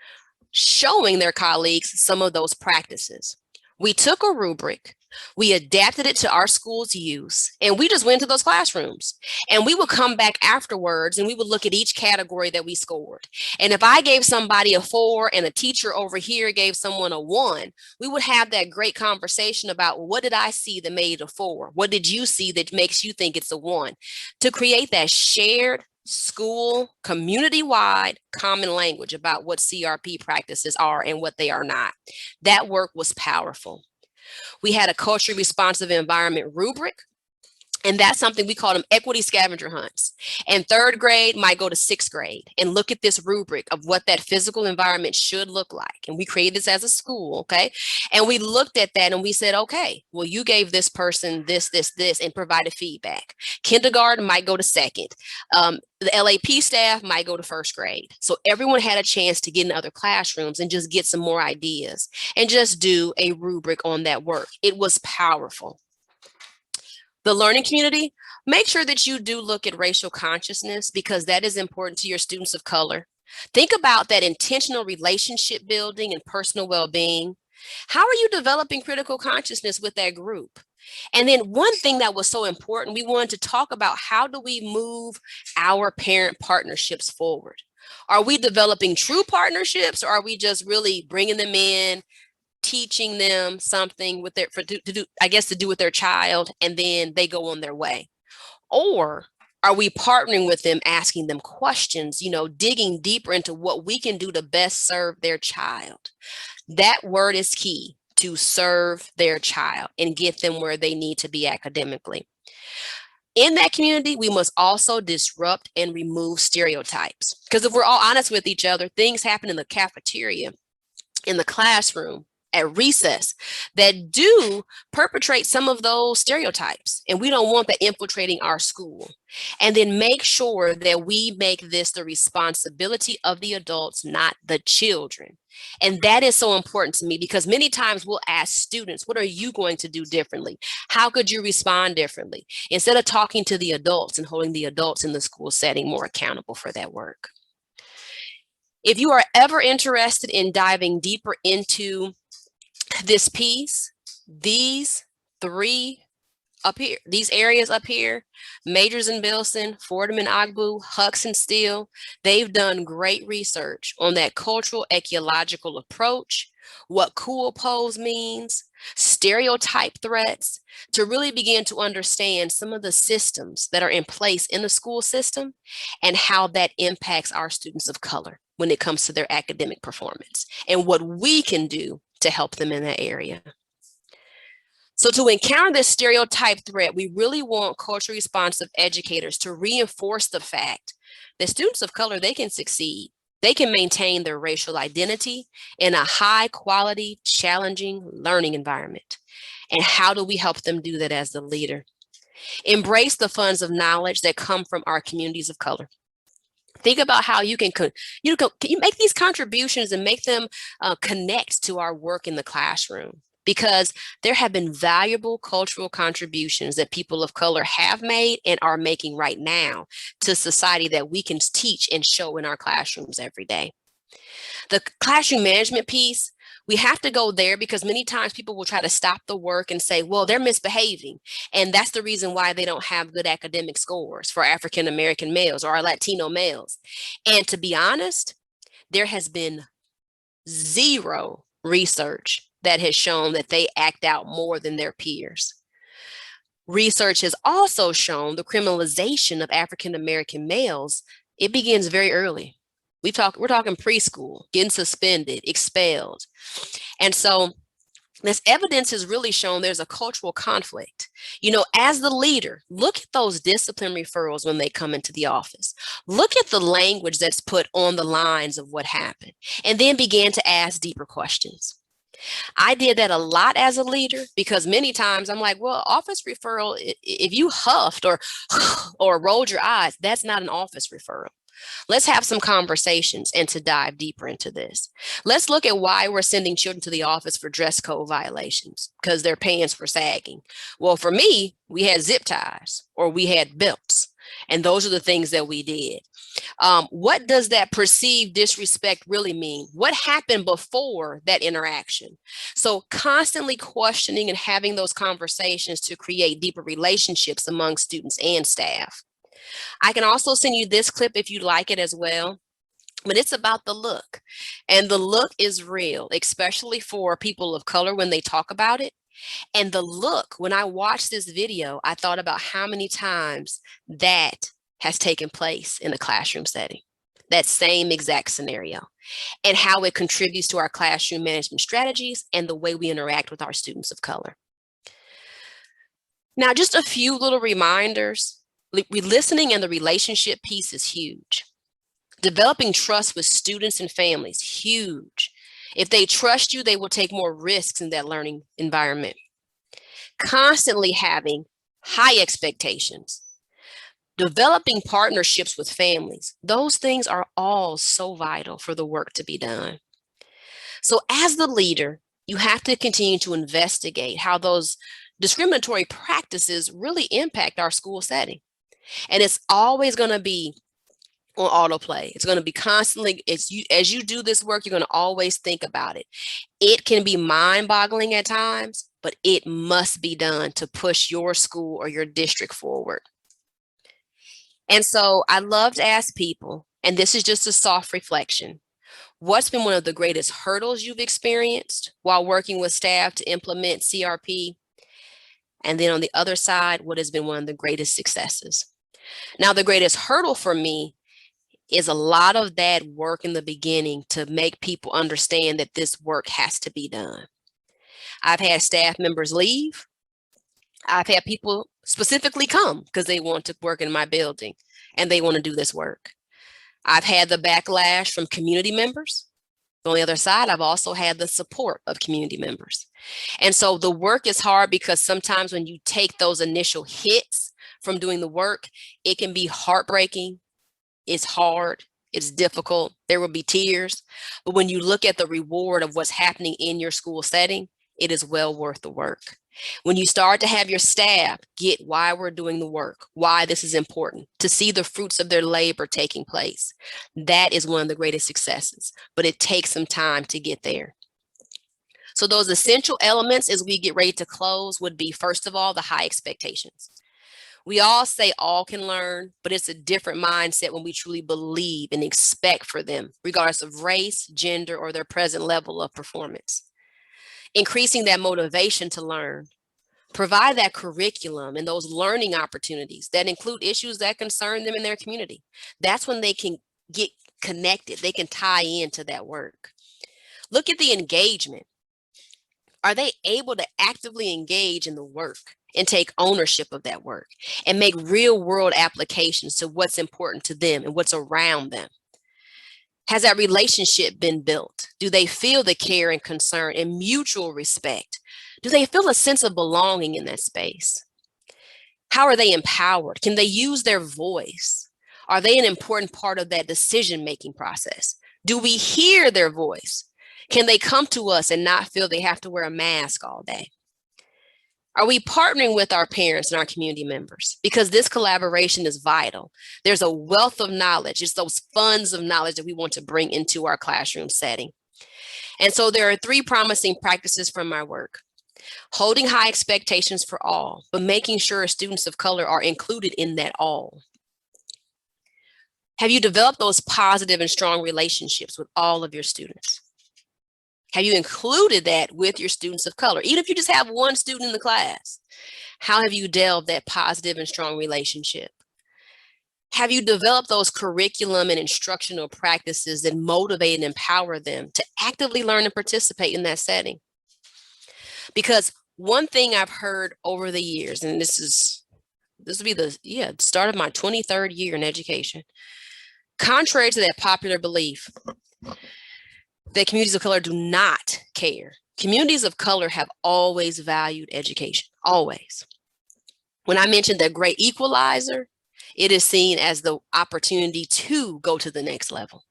showing their colleagues some of those practices. We took a rubric, we adapted it to our school's use, and we just went to those classrooms. And we would come back afterwards and we would look at each category that we scored. And if I gave somebody a 4 and a teacher over here gave someone a 1, we would have that great conversation about, what did I see that made it a 4? What did you see that makes you think it's a 1? To create that shared school, community-wide common language about what CRP practices are and what they are not. That work was powerful. We had a culturally responsive environment rubric, and that's something we call them equity scavenger hunts. And third grade might go to sixth grade and look at this rubric of what that physical environment should look like. And we created this as a school, okay? And we looked at that and we said, okay, well, you gave this person this, and provided feedback. Kindergarten might go to second. The LAP staff might go to first grade. So everyone had a chance to get in other classrooms and just get some more ideas and just do a rubric on that work. It was powerful. The learning community, make sure that you do look at racial consciousness, because that is important to your students of color. Think about that intentional relationship building and personal well-being. How are you developing critical consciousness with that group? And then one thing that was so important, we wanted to talk about, how do we move our parent partnerships forward? Are we developing true partnerships, or are we just really bringing them in, teaching them something with their to do with their child, and then they go on their way? Or are we partnering with them, asking them questions, digging deeper into what we can do to best serve their child? That word is key, to serve their child and get them where they need to be academically. In that community, we must also disrupt and remove stereotypes. Because if we're all honest with each other, things happen in the cafeteria, in the classroom, at recess, that do perpetrate some of those stereotypes. And we don't want that infiltrating our school. And then make sure that we make this the responsibility of the adults, not the children. And that is so important to me, because many times we'll ask students, what are you going to do differently? How could you respond differently? Instead of talking to the adults and holding the adults in the school setting more accountable for that work. If you are ever interested in diving deeper into this piece, these areas up here, Majors and Bilson, Fordham and Agbu, Hucks and Steele, they've done great research on that cultural ecological approach, what cool pose means, stereotype threats, to really begin to understand some of the systems that are in place in the school system and how that impacts our students of color when it comes to their academic performance, and what we can do to help them in that area. So to encounter this stereotype threat, we really want culturally responsive educators to reinforce the fact that students of color, they can succeed. They can maintain their racial identity in a high quality, challenging learning environment. And how do we help them do that as the leader? Embrace the funds of knowledge that come from our communities of color. Think about how you can make these contributions and make them connect to our work in the classroom. because there have been valuable cultural contributions that people of color have made and are making right now to society that we can teach and show in our classrooms every day. The classroom management piece, we have to go there because many times people will try to stop the work and say, well, they're misbehaving. And that's the reason why they don't have good academic scores for African American males or Latino males. And to be honest, there has been zero research that has shown that they act out more than their peers. Research has also shown the criminalization of African American males, it begins very early. We're talking preschool, getting suspended, expelled. And so this evidence has really shown there's a cultural conflict. You know, as the leader, look at those discipline referrals when they come into the office. Look at the language that's put on the lines of what happened, and then begin to ask deeper questions. I did that a lot as a leader because many times I'm like, well, office referral, if you huffed or rolled your eyes, that's not an office referral. Let's have some conversations and to dive deeper into this. Let's look at why we're sending children to the office for dress code violations because their pants were sagging. Well, for me, we had zip ties or we had belts, and those are the things that we did. What does that perceived disrespect really mean? What happened before that interaction? So constantly questioning and having those conversations to create deeper relationships among students and staff. I can also send you this clip if you like it as well, but it's about the look. And the look is real, especially for people of color when they talk about it. And the look, when I watched this video, I thought about how many times that has taken place in a classroom setting, that same exact scenario, and how it contributes to our classroom management strategies and the way we interact with our students of color. Now, just a few little reminders. Listening and the relationship piece is huge. Developing trust with students and families, huge. If they trust you, they will take more risks in that learning environment. Constantly having high expectations. Developing partnerships with families. Those things are all so vital for the work to be done. So as the leader, you have to continue to investigate how those discriminatory practices really impact our school setting. And it's always going to be on autoplay. It's going to be constantly, as you do this work, you're going to always think about it. It can be mind-boggling at times, but it must be done to push your school or your district forward. And so I love to ask people, and this is just a soft reflection, what's been one of the greatest hurdles you've experienced while working with staff to implement CRP? And then on the other side, what has been one of the greatest successes? Now, the greatest hurdle for me is a lot of that work in the beginning to make people understand that this work has to be done. I've had staff members leave. I've had people specifically come because they want to work in my building and they want to do this work. I've had the backlash from community members. On the other side, I've also had the support of community members. And so the work is hard because sometimes when you take those initial hits from doing the work, it can be heartbreaking. It's hard. It's difficult. There will be tears. But when you look at the reward of what's happening in your school setting, it is well worth the work. When you start to have your staff get why we're doing the work, why this is important, to see the fruits of their labor taking place, that is one of the greatest successes. But it takes some time to get there. So those essential elements as we get ready to close would be, first of all, the high expectations. We all say all can learn, but it's a different mindset when we truly believe and expect for them, regardless of race, gender, or their present level of performance. Increasing that motivation to learn, provide that curriculum and those learning opportunities that include issues that concern them in their community. That's when they can get connected. They can tie into that work. Look at the engagement. Are they able to actively engage in the work and take ownership of that work and make real world applications to what's important to them and what's around them? Has that relationship been built? Do they feel the care and concern and mutual respect? Do they feel a sense of belonging in that space? How are they empowered? Can they use their voice? Are they an important part of that decision-making process? Do we hear their voice? Can they come to us and not feel they have to wear a mask all day? Are we partnering with our parents and our community members? Because this collaboration is vital. There's a wealth of knowledge. It's those funds of knowledge that we want to bring into our classroom setting. And so there are 3 promising practices from my work. Holding high expectations for all, but making sure students of color are included in that all. Have you developed those positive and strong relationships with all of your students? Have you included that with your students of color? Even if you just have one student in the class, how have you developed that positive and strong relationship? Have you developed those curriculum and instructional practices that motivate and empower them to actively learn and participate in that setting? Because one thing I've heard over the years, and this will be the start of my 23rd year in education, contrary to that popular belief that communities of color do not care, communities of color have always valued education, always. When I mentioned the great equalizer, it is seen as the opportunity to go to the next level.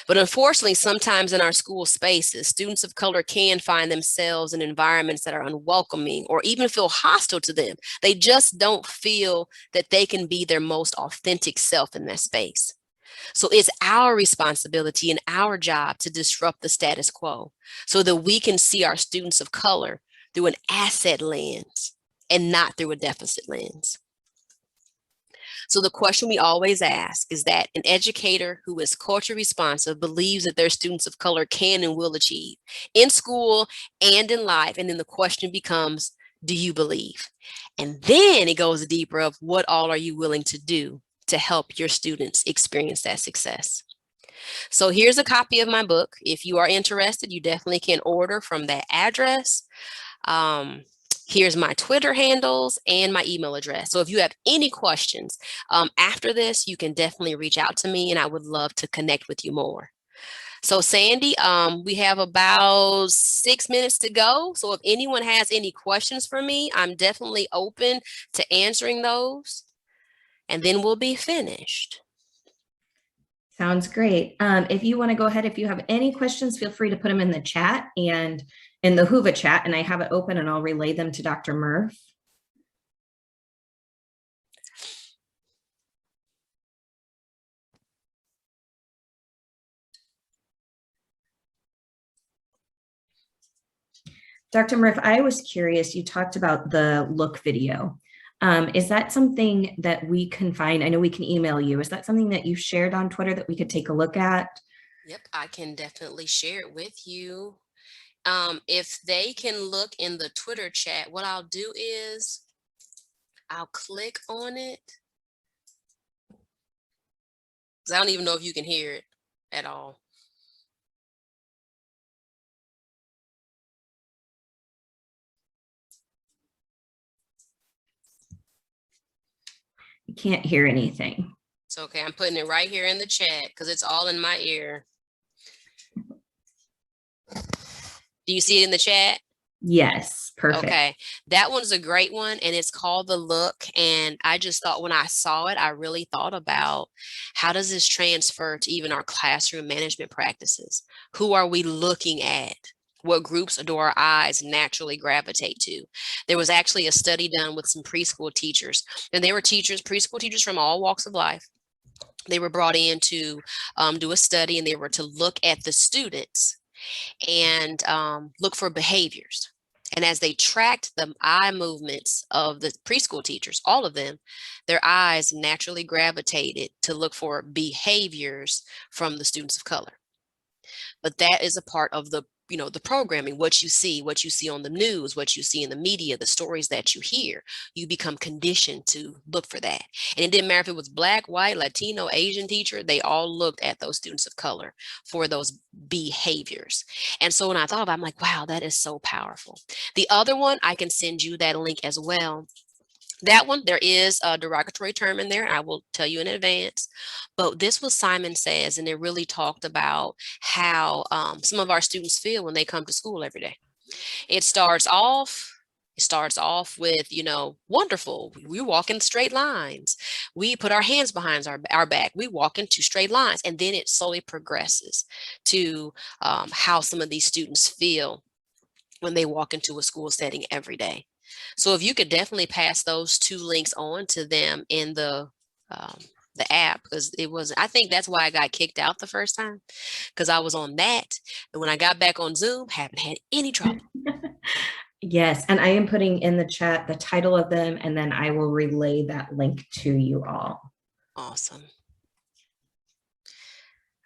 But unfortunately, sometimes in our school spaces, students of color can find themselves in environments that are unwelcoming or even feel hostile to them. They just don't feel that they can be their most authentic self in that space. So it's our responsibility and our job to disrupt the status quo so that we can see our students of color through an asset lens and not through a deficit lens. So the question we always ask is that an educator who is culture responsive believes that their students of color can and will achieve in school and in life. And then the question becomes, do you believe? And then it goes deeper of what all are you willing to do to help your students experience that success. So here's a copy of my book. If you are interested, you definitely can order from that address. Here's my Twitter handles and my email address. So if you have any questions after this, you can definitely reach out to me and I would love to connect with you more. So Sandy, we have about 6 minutes to go. So if anyone has any questions for me, I'm definitely open to answering those. And then we'll be finished. Sounds great. If you want to go ahead, if you have any questions, feel free to put them in the chat and in the Whova chat, and I have it open and I'll relay them to Dr. Murff. Dr. Murff, I was curious, you talked about the look video. Is that something that we can find? I know we can email you. Is that something that you shared on Twitter that we could take a look at? Yep, I can definitely share it with you. If they can look in the Twitter chat, what I'll do is I'll click on it. Because I don't even know if you can hear it at all. You can't hear anything. It's okay. I'm putting it right here in the chat because it's all in my ear. Do you see it in the chat? Yes, perfect. Okay, that one's a great one and it's called The Look. And I just thought when I saw it, I really thought about how does this transfer to even our classroom management practices? Who are we looking at? What groups do our eyes naturally gravitate to? There was actually a study done with some preschool teachers, and they were preschool teachers from all walks of life. They were brought in to do a study, and they were to look at the students and look for behaviors. And as they tracked the eye movements of the preschool teachers, all of them, their eyes naturally gravitated to look for behaviors from the students of color. But that is a part of the the programming, what you see on the news, what you see in the media, the stories that you hear, you become conditioned to look for that. And it didn't matter if it was Black, white, Latino, Asian teacher, they all looked at those students of color for those behaviors. And so when I thought about it, I'm like, wow, that is so powerful. The other one, I can send you that link as well. That one, there is a derogatory term in there. I will tell you in advance. But this was Simon Says, and it really talked about how some of our students feel when they come to school every day. It starts off, It starts off with, wonderful. We walk in straight lines. We put our hands behind our back. We walk into straight lines. And then it slowly progresses to how some of these students feel when they walk into a school setting every day. So if you could definitely pass those 2 links on to them in the app, because I think that's why I got kicked out the first time, because I was on that. And when I got back on Zoom, haven't had any trouble. Yes, and I am putting in the chat the title of them, and then I will relay that link to you all. Awesome.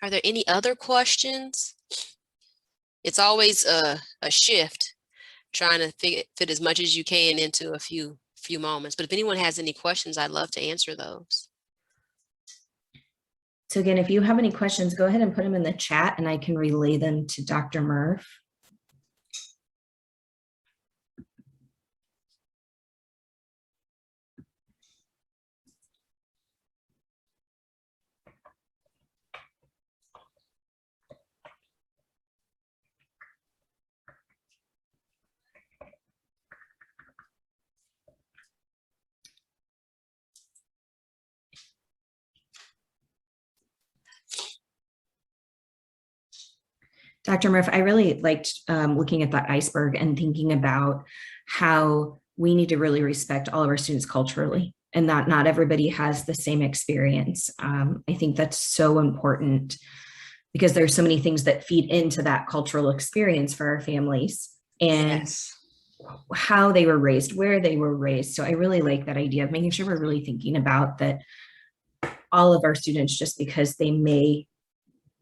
Are there any other questions? It's always a shift, trying to fit as much as you can into a few moments. But if anyone has any questions, I'd love to answer those. So again, if you have any questions, go ahead and put them in the chat and I can relay them to Dr. Murff. Dr. Murff, I really liked looking at that iceberg and thinking about how we need to really respect all of our students culturally, and that not everybody has the same experience. I think that's so important because there's so many things that feed into that cultural experience for our families and yes. how they were raised, where they were raised. So I really like that idea of making sure we're really thinking about that all of our students, just because they may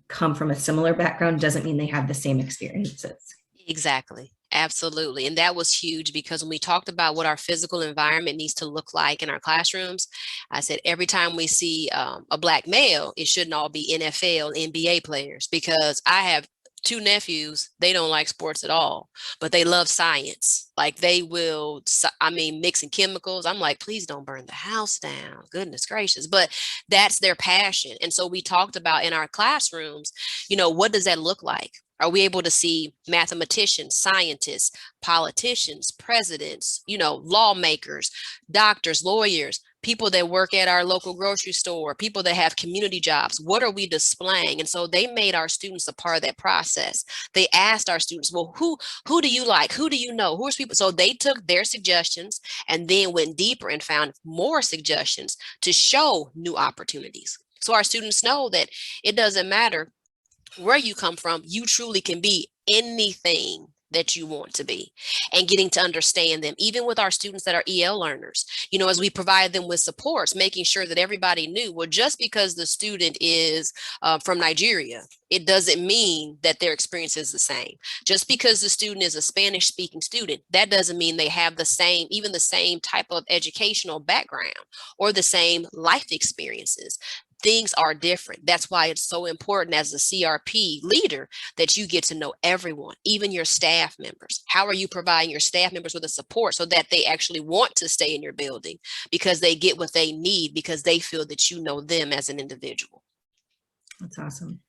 come from a similar background doesn't mean they have the same experiences. Exactly. Absolutely. And that was huge, because when we talked about what our physical environment needs to look like in our classrooms, I said every time we see a Black male, it shouldn't all be NFL, NBA players, because I have 2 nephews. They don't like sports at all, but they love science. Like they will, mixing chemicals. I'm like, please don't burn the house down. Goodness gracious. But that's their passion. And so we talked about in our classrooms, what does that look like? Are we able to see mathematicians, scientists, politicians, presidents, lawmakers, doctors, lawyers, people that work at our local grocery store, people that have community jobs? What are we displaying? And so they made our students a part of that process. They asked our students, well, who do you like? Who do you know? Who's people? So they took their suggestions and then went deeper and found more suggestions to show new opportunities. So our students know that it doesn't matter where you come from, you truly can be anything that you want to be, and getting to understand them, even with our students that are EL learners, as we provide them with supports, making sure that everybody knew, well, just because the student is from Nigeria, it doesn't mean that their experience is the same. Just because the student is a Spanish speaking student, that doesn't mean they have even the same type of educational background or the same life experiences. Things are different. That's why it's so important as a CRP leader that you get to know everyone, even your staff members. How are you providing your staff members with the support so that they actually want to stay in your building, because they get what they need, because they feel that you know them as an individual? That's awesome.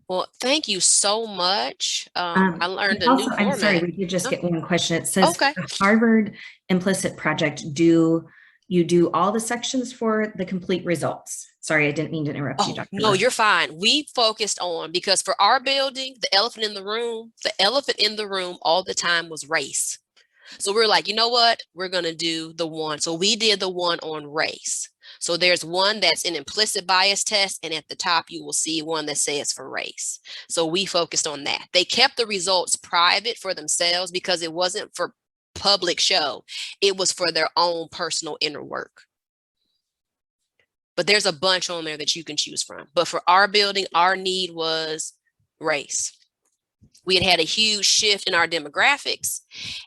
Well, thank you so much. I learned a new format. I'm sorry, we did just get one question. It says, okay, the Harvard Implicit project, do you do all the sections for the complete results? Sorry, I didn't mean to interrupt you, Dr. No, Murff. you're fine. We focused on, because for our building, the elephant in the room all the time was race. So we're like, you know what? We're going to do the one. So we did the one on race. So there's one that's an implicit bias test, and at the top you will see one that says for race. So we focused on that. They kept the results private for themselves because it wasn't for public show. It was for their own personal inner work. But there's a bunch on there that you can choose from. But for our building, our need was race. We had a huge shift in our demographics,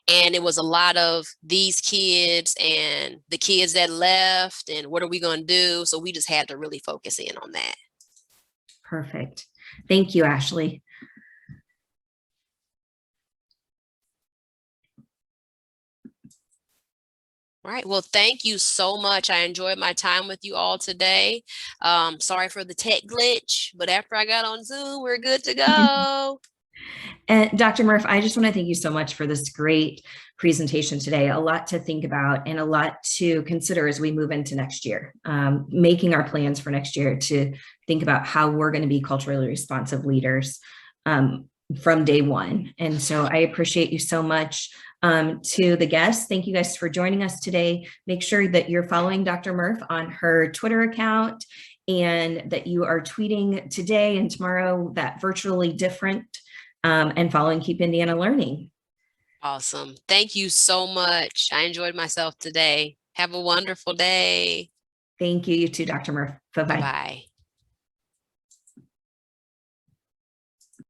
and it was a lot of these kids and the kids that left, and what are we going to do? So we just had to really focus in on that. Perfect. Thank you, Ashley. All right. Well, thank you so much. I enjoyed my time with you all today. Sorry for the tech glitch, but after I got on Zoom, we're good to go. And Dr. Murff, I just want to thank you so much for this great presentation today. A lot to think about and a lot to consider as we move into next year, making our plans for next year to think about how we're going to be culturally responsive leaders from day one. And so I appreciate you so much. To the guests, thank you guys for joining us today. Make sure that you're following Dr. Murff on her Twitter account and that you are tweeting today and tomorrow that virtually different and following Keep Indiana Learning. Awesome. Thank you so much. I enjoyed myself today. Have a wonderful day. Thank you. You too, Dr. Murff. Bye-bye. Bye-bye.